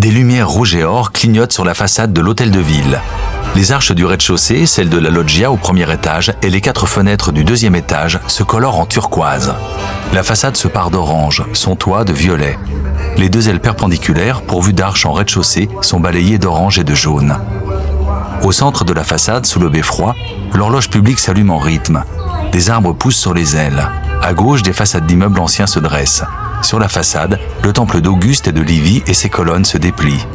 Des lumières rouges et or clignotent sur la façade de l'hôtel de ville. Les arches du rez-de-chaussée, celle de la loggia au premier étage et les 4 fenêtres du deuxième étage se colorent en turquoise. La façade se pare d'orange, son toit de violet. Les 2 ailes perpendiculaires, pourvues d'arches en rez-de-chaussée, sont balayées d'orange et de jaune. Au centre de la façade, sous le beffroi, l'horloge publique s'allume en rythme. Des arbres poussent sur les ailes. À gauche, des façades d'immeubles anciens se dressent. Sur la façade, le temple d'Auguste et de Livie et ses colonnes se déplient.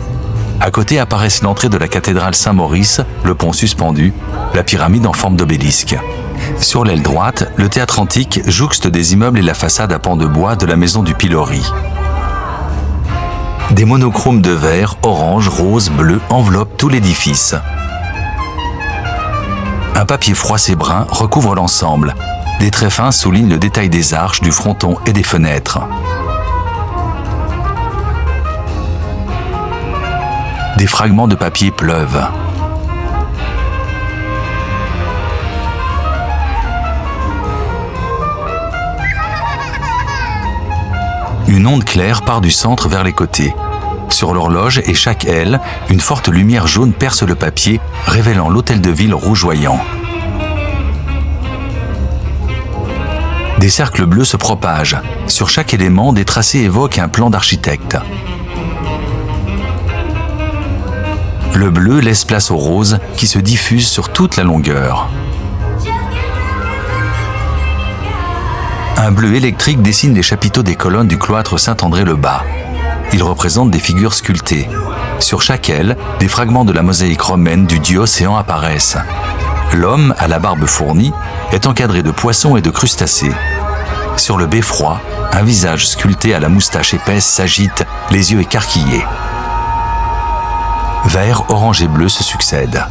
À côté apparaissent l'entrée de la cathédrale Saint-Maurice, le pont suspendu, la pyramide en forme d'obélisque. Sur l'aile droite, le théâtre antique jouxte des immeubles et la façade à pans de bois de la maison du pilori. Des monochromes de vert, orange, rose, bleu enveloppent tout l'édifice. Un papier froissé brun recouvre l'ensemble. Des traits fins soulignent le détail des arches, du fronton et des fenêtres. Des fragments de papier pleuvent. Une onde claire part du centre vers les côtés. Sur l'horloge et chaque aile, une forte lumière jaune perce le papier, révélant l'hôtel de ville rougeoyant. Des cercles bleus se propagent. Sur chaque élément, des tracés évoquent un plan d'architecte. Le bleu laisse place au rose qui se diffuse sur toute la longueur. Un bleu électrique dessine les chapiteaux des colonnes du cloître Saint-André-le-Bas. Ils représentent des figures sculptées. Sur chaque aile, des fragments de la mosaïque romaine du dieu Océan apparaissent. L'homme, à la barbe fournie, est encadré de poissons et de crustacés. Sur le beffroi, un visage sculpté à la moustache épaisse s'agite, les yeux écarquillés. Vert, orange et bleu se succèdent.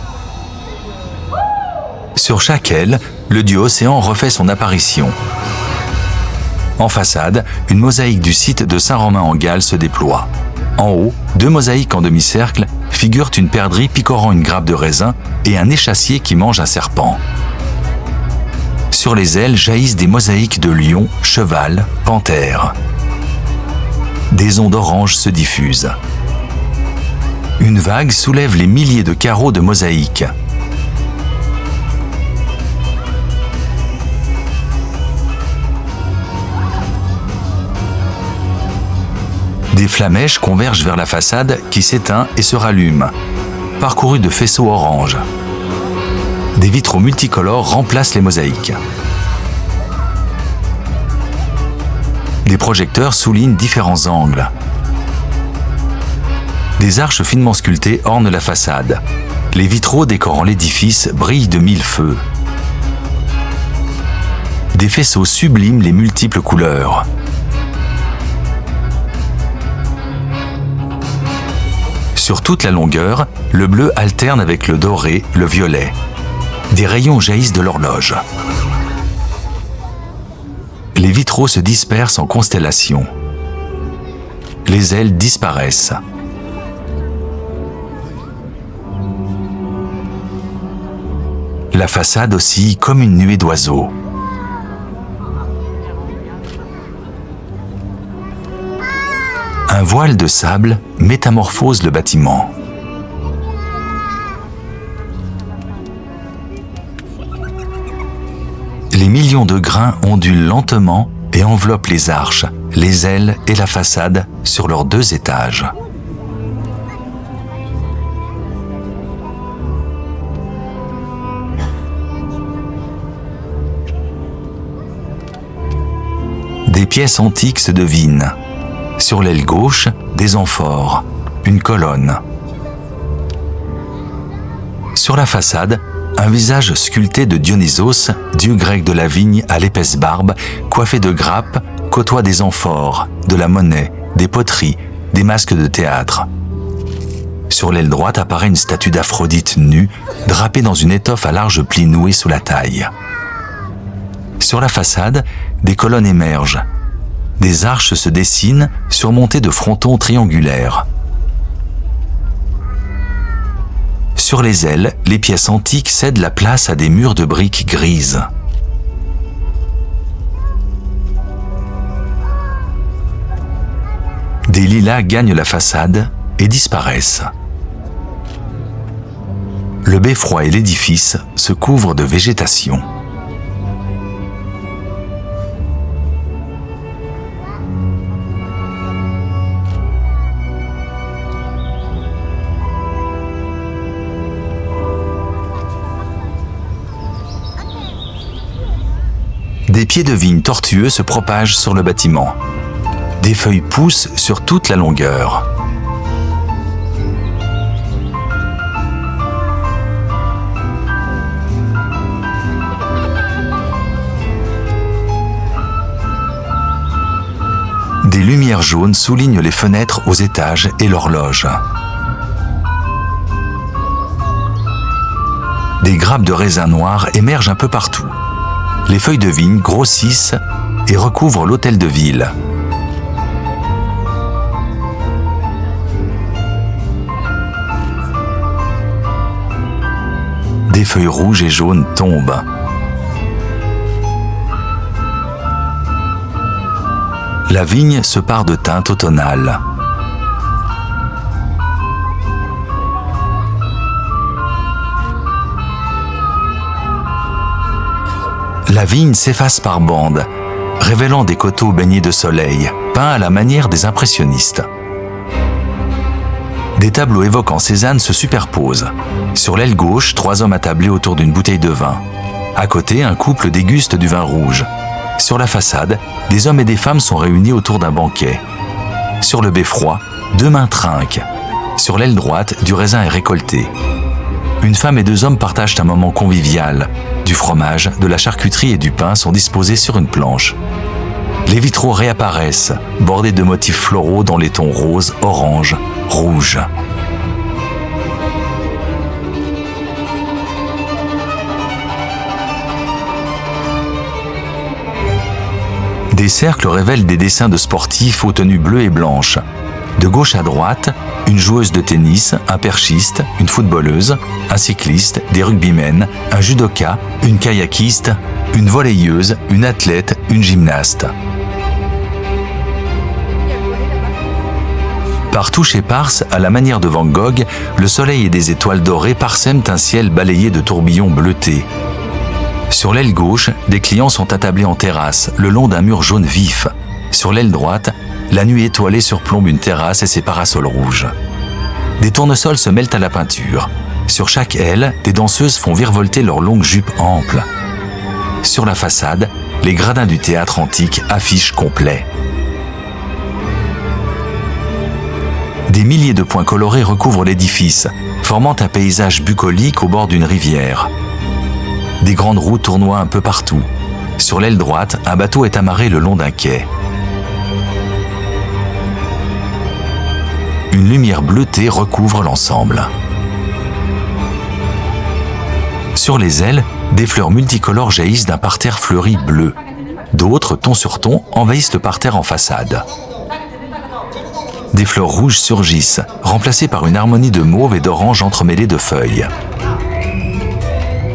Sur chaque aile, le dieu Océan refait son apparition. En façade, une mosaïque du site de Saint-Romain en Galles se déploie. En haut, 2 mosaïques en demi-cercle figurent une perdrix picorant une grappe de raisin et un échassier qui mange un serpent. Sur les ailes jaillissent des mosaïques de lion, cheval, panthère. Des ondes orange se diffusent. Une vague soulève les milliers de carreaux de mosaïques. Des flamèches convergent vers la façade qui s'éteint et se rallume, parcourue de faisceaux orange. Des vitraux multicolores remplacent les mosaïques. Des projecteurs soulignent différents angles. Des arches finement sculptées ornent la façade. Les vitraux décorant l'édifice brillent de 1000 feux. Des faisceaux subliment les multiples couleurs. Sur toute la longueur, le bleu alterne avec le doré, le violet. Des rayons jaillissent de l'horloge. Les vitraux se dispersent en constellations. Les ailes disparaissent. La façade oscille comme une nuée d'oiseaux. Un voile de sable métamorphose le bâtiment. Les millions de grains ondulent lentement et enveloppent les arches, les ailes et la façade sur leurs 2 étages. Des pièces antiques se devinent. Sur l'aile gauche, des amphores, une colonne. Sur la façade, un visage sculpté de Dionysos, dieu grec de la vigne à l'épaisse barbe, coiffé de grappes, côtoie des amphores, de la monnaie, des poteries, des masques de théâtre. Sur l'aile droite apparaît une statue d'Aphrodite nue, drapée dans une étoffe à large plis nouée sous la taille. Sur la façade, des colonnes émergent. Des arches se dessinent, surmontées de frontons triangulaires. Sur les ailes, les pièces antiques cèdent la place à des murs de briques grises. Des lilas gagnent la façade, et disparaissent. Le beffroi et l'édifice se couvrent de végétation. Des pieds de vigne tortueux se propagent sur le bâtiment. Des feuilles poussent sur toute la longueur. Des lumières jaunes soulignent les fenêtres aux étages et l'horloge. Des grappes de raisins noirs émergent un peu partout. Les feuilles de vigne grossissent et recouvrent l'hôtel de ville. Des feuilles rouges et jaunes tombent. La vigne se pare de teintes automnales. La vigne s'efface par bandes, révélant des coteaux baignés de soleil, peints à la manière des impressionnistes. Des tableaux évoquant Cézanne se superposent. Sur l'aile gauche, 3 hommes attablés autour d'une bouteille de vin. À côté, un couple déguste du vin rouge. Sur la façade, des hommes et des femmes sont réunis autour d'un banquet. Sur le beffroi, 2 mains trinquent. Sur l'aile droite, du raisin est récolté. Une femme et 2 hommes partagent un moment convivial. Du fromage, de la charcuterie et du pain sont disposés sur une planche. Les vitraux réapparaissent, bordés de motifs floraux dans les tons rose, orange, rouge. Des cercles révèlent des dessins de sportifs aux tenues bleues et blanches. De gauche à droite, une joueuse de tennis, un perchiste, une footballeuse, un cycliste, des rugbymen, un judoka, une kayakiste, une volleyeuse, une athlète, une gymnaste. Par touches éparses, à la manière de Van Gogh, le soleil et des étoiles dorées parsèment un ciel balayé de tourbillons bleutés. Sur l'aile gauche, des clients sont attablés en terrasse, le long d'un mur jaune vif. Sur l'aile droite, la nuit étoilée surplombe une terrasse et ses parasols rouges. Des tournesols se mêlent à la peinture. Sur chaque aile, des danseuses font virevolter leurs longues jupes amples. Sur la façade, les gradins du théâtre antique affichent complet. Des milliers de points colorés recouvrent l'édifice, formant un paysage bucolique au bord d'une rivière. Des grandes roues tournoient un peu partout. Sur l'aile droite, un bateau est amarré le long d'un quai. Une lumière bleutée recouvre l'ensemble. Sur les ailes, des fleurs multicolores jaillissent d'un parterre fleuri bleu. D'autres, ton sur ton, envahissent le parterre en façade. Des fleurs rouges surgissent, remplacées par une harmonie de mauve et d'orange entremêlées de feuilles.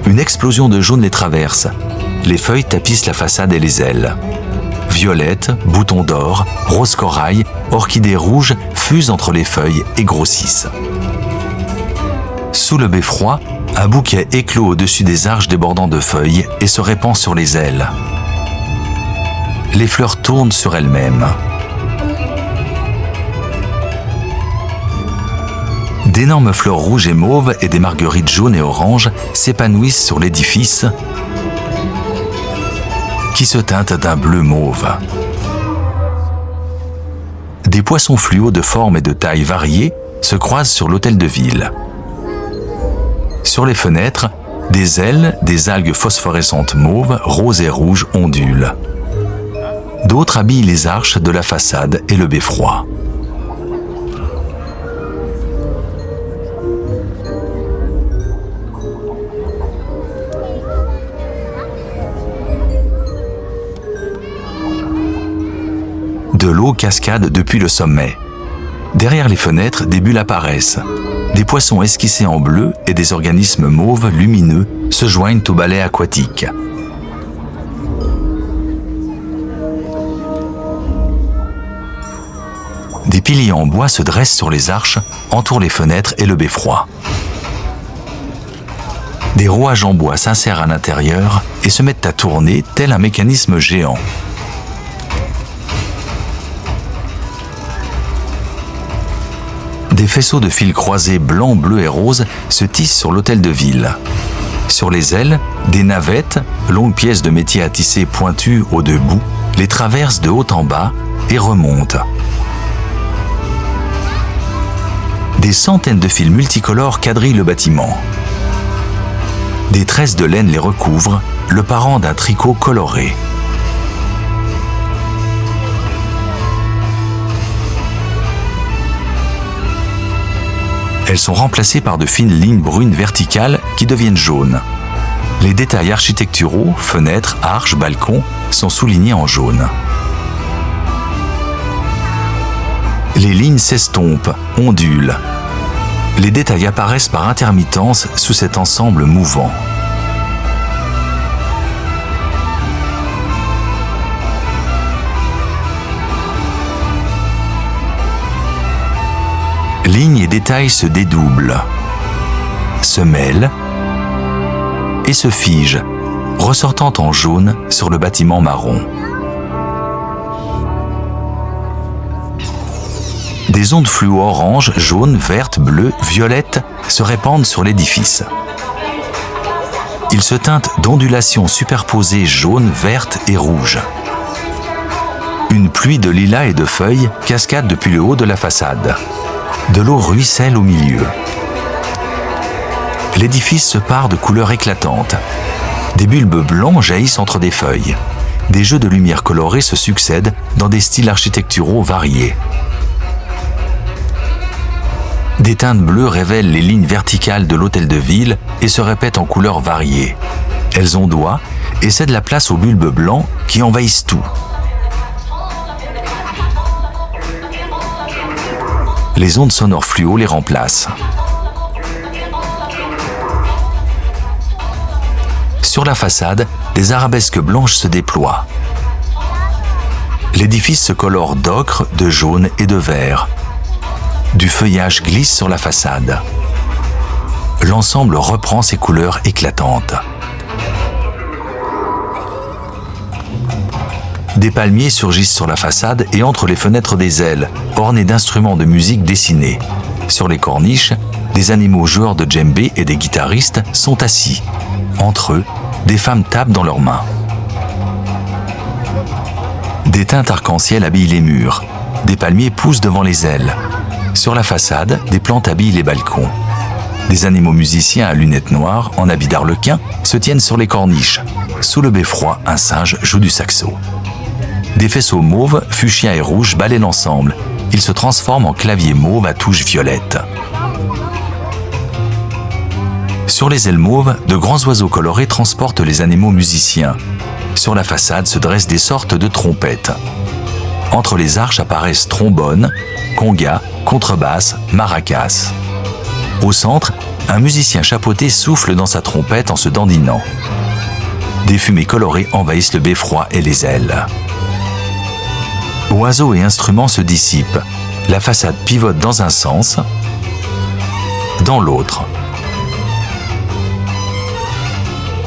Une explosion de jaune les traverse. Les feuilles tapissent la façade et les ailes. Violettes, boutons d'or, rose corail, orchidées rouges fusent entre les feuilles et grossissent. Sous le beffroi, un bouquet éclot au-dessus des arches débordant de feuilles et se répand sur les ailes. Les fleurs tournent sur elles-mêmes. D'énormes fleurs rouges et mauves et des marguerites jaunes et oranges s'épanouissent sur l'édifice qui se teinte d'un bleu mauve. Des poissons fluo de formes et de tailles variées se croisent sur l'hôtel de ville. Sur les fenêtres, des ailes, des algues phosphorescentes mauves, roses et rouges ondulent. D'autres habillent les arches de la façade et le beffroi. De l'eau cascade depuis le sommet. Derrière les fenêtres, des bulles apparaissent. Des poissons esquissés en bleu et des organismes mauves lumineux se joignent au ballet aquatique. Des piliers en bois se dressent sur les arches, entourent les fenêtres et le beffroi. Des rouages en bois s'insèrent à l'intérieur et se mettent à tourner tel un mécanisme géant. Des faisceaux de fils croisés blancs, bleus et roses se tissent sur l'hôtel de ville. Sur les ailes, des navettes, longues pièces de métier à tisser pointues aux deux bouts, les traversent de haut en bas et remontent. Des centaines de fils multicolores quadrillent le bâtiment. Des tresses de laine les recouvrent, le parent d'un tricot coloré. Elles sont remplacées par de fines lignes brunes verticales qui deviennent jaunes. Les détails architecturaux, fenêtres, arches, balcons, sont soulignés en jaune. Les lignes s'estompent, ondulent. Les détails apparaissent par intermittence sous cet ensemble mouvant. Lignes et détails se dédoublent, se mêlent et se figent, ressortant en jaune sur le bâtiment marron. Des ondes fluo orange, jaune, verte, bleue, violette se répandent sur l'édifice. Ils se teintent d'ondulations superposées jaunes, vertes et rouges. Une pluie de lilas et de feuilles cascade depuis le haut de la façade. De l'eau ruisselle au milieu. L'édifice se pare de couleurs éclatantes. Des bulbes blancs jaillissent entre des feuilles. Des jeux de lumière colorées se succèdent dans des styles architecturaux variés. Des teintes bleues révèlent les lignes verticales de l'hôtel de ville et se répètent en couleurs variées. Elles ondoient et cèdent la place aux bulbes blancs qui envahissent tout. Les ondes sonores fluo les remplacent. Sur la façade, des arabesques blanches se déploient. L'édifice se colore d'ocre, de jaune et de vert. Du feuillage glisse sur la façade. L'ensemble reprend ses couleurs éclatantes. Des palmiers surgissent sur la façade et entre les fenêtres des ailes, ornées d'instruments de musique dessinés. Sur les corniches, des animaux joueurs de djembé et des guitaristes sont assis. Entre eux, des femmes tapent dans leurs mains. Des teintes arc-en-ciel habillent les murs. Des palmiers poussent devant les ailes. Sur la façade, des plantes habillent les balcons. Des animaux musiciens à lunettes noires, en habits d'arlequin, se tiennent sur les corniches. Sous le beffroi, un singe joue du saxo. Des faisceaux mauves, fuchsia et rouges balaient l'ensemble. Ils se transforment en claviers mauves à touches violettes. Sur les ailes mauves, de grands oiseaux colorés transportent les animaux musiciens. Sur la façade se dressent des sortes de trompettes. Entre les arches apparaissent trombones, congas, contrebasses, maracas. Au centre, un musicien chapeauté souffle dans sa trompette en se dandinant. Des fumées colorées envahissent le beffroi et les ailes. Oiseaux et instruments se dissipent. La façade pivote dans un sens, dans l'autre.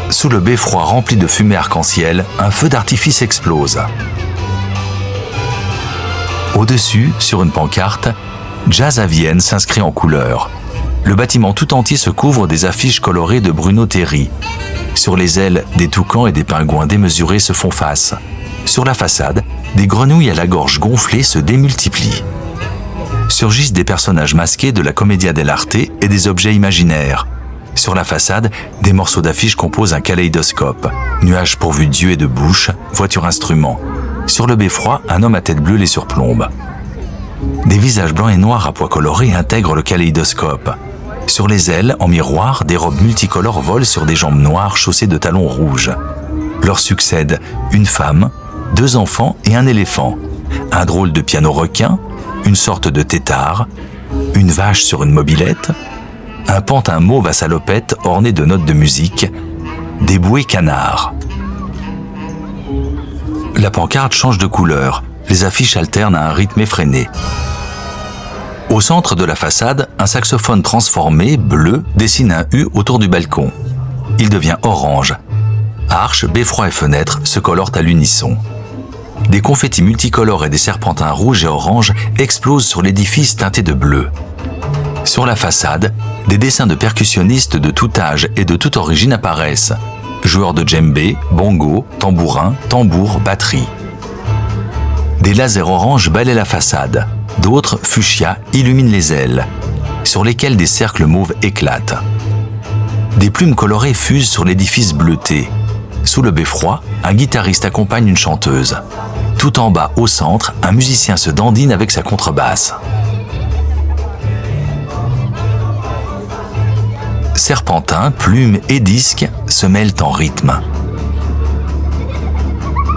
Sous le beffroi rempli de fumée arc-en-ciel, un feu d'artifice explose. Au-dessus, sur une pancarte, Jazz à Vienne s'inscrit en couleurs. Le bâtiment tout entier se couvre des affiches colorées de Bruno Terry. Sur les ailes, des toucans et des pingouins démesurés se font face. Sur la façade, des grenouilles à la gorge gonflée se démultiplient. Surgissent des personnages masqués de la Commedia dell'arte et des objets imaginaires. Sur la façade, des morceaux d'affiches composent un kaléidoscope. Nuages pourvus d'yeux et de bouches, voitures instruments. Sur le beffroi, un homme à tête bleue les surplombe. Des visages blancs et noirs à pois colorés intègrent le kaléidoscope. Sur les ailes, en miroir, des robes multicolores volent sur des jambes noires chaussées de talons rouges. Leur succèdent une femme, 2 enfants et un éléphant, un drôle de piano requin, une sorte de tétard, une vache sur une mobilette, un pantin mauve à salopette orné de notes de musique, des bouées canards. La pancarte change de couleur, les affiches alternent à un rythme effréné. Au centre de la façade, un saxophone transformé, bleu, dessine un U autour du balcon. Il devient orange. Arches, beffrois et fenêtres se colorent à l'unisson. Des confettis multicolores et des serpentins rouges et oranges explosent sur l'édifice teinté de bleu. Sur la façade, des dessins de percussionnistes de tout âge et de toute origine apparaissent. Joueurs de djembé, bongo, tambourin, tambour, batterie. Des lasers oranges balaient la façade. D'autres, fuchsia, illuminent les ailes, sur lesquelles des cercles mauves éclatent. Des plumes colorées fusent sur l'édifice bleuté. Sous le beffroi, un guitariste accompagne une chanteuse. Tout en bas, au centre, un musicien se dandine avec sa contrebasse. Serpentins, plumes et disques se mêlent en rythme.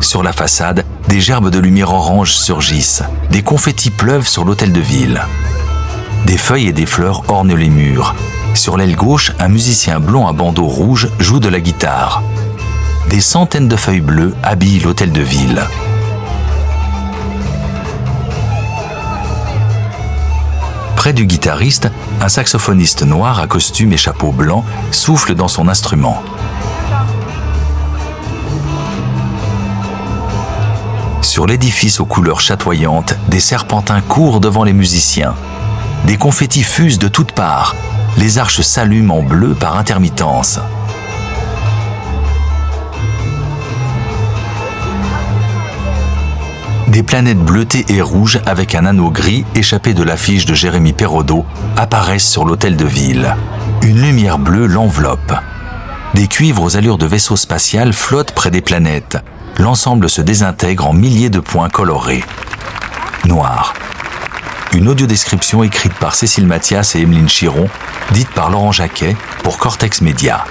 Sur la façade, des gerbes de lumière orange surgissent. Des confettis pleuvent sur l'hôtel de ville. Des feuilles et des fleurs ornent les murs. Sur l'aile gauche, un musicien blond à bandeau rouge joue de la guitare. Des centaines de feuilles bleues habillent l'hôtel de ville. Près du guitariste, un saxophoniste noir à costume et chapeau blanc souffle dans son instrument. Sur l'édifice aux couleurs chatoyantes, des serpentins courent devant les musiciens. Des confettis fusent de toutes parts. Les arches s'allument en bleu par intermittence. Des planètes bleutées et rouges avec un anneau gris échappé de l'affiche de Jérémy Perraudot apparaissent sur l'hôtel de ville. Une lumière bleue l'enveloppe. Des cuivres aux allures de vaisseau spatial flottent près des planètes. L'ensemble se désintègre en milliers de points colorés. Noir. Une audiodescription écrite par Cécile Mathias et Emeline Chiron, dite par Laurent Jacquet pour Cortex Média.